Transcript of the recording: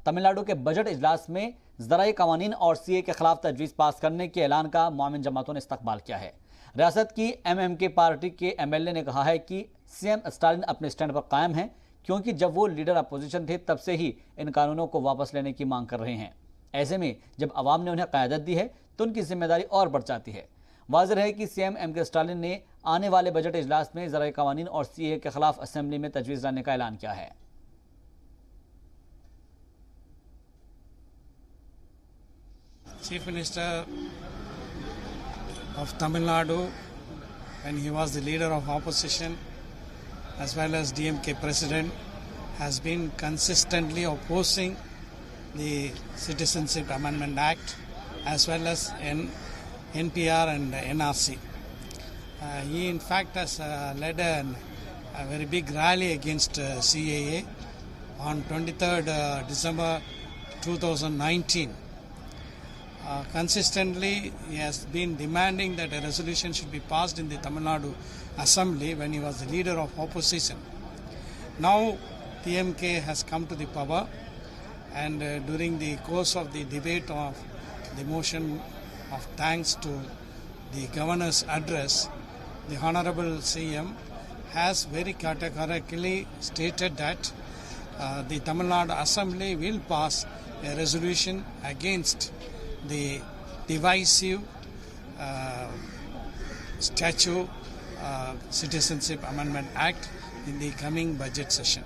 तमिलनाडु के बजट इजलास में ज़राई कवानीन और सीए के खिलाफ तजवीज़ पास करने के ऐलान का मुआविन जमातों ने इस्तकबाल किया है। रियासत की एमएमके पार्टी के एमएलए ने कहा है कि सीएम स्टालिन अपने स्टैंड पर कायम हैं, क्योंकि जब वो लीडर अपोजिशन थे तब से ही इन कानूनों को वापस लेने की मांग कर रहे हैं। ऐसे में जब अवाम ने उन्हें क़यादत दी है तो उनकी जिम्मेदारी और बढ़ जाती है। वाज़ेह है कि सीएम एमके स्टालिन ने आने वाले बजट इजलास में ज़राई कवानीन और सीए के खिलाफ असेंबली में तजवीज़ लाने का ऐलान किया है। Chief Minister of Tamil Nadu, when he was the leader of opposition as well as DMK president, has been consistently opposing the Citizenship Amendment Act as well as NPR and NRC. He in fact has led a very big rally against CAA on 23rd December 2019. Consistently, he has been demanding that a resolution should be passed in the Tamil Nadu Assembly when he was the leader of opposition. Now, TMK has come to the power, and during the course of the debate of the motion of thanks to the governor's address, the Honorable CM has very categorically stated that the Tamil Nadu Assembly will pass a resolution against the divisive statute Citizenship Amendment Act in the coming budget session.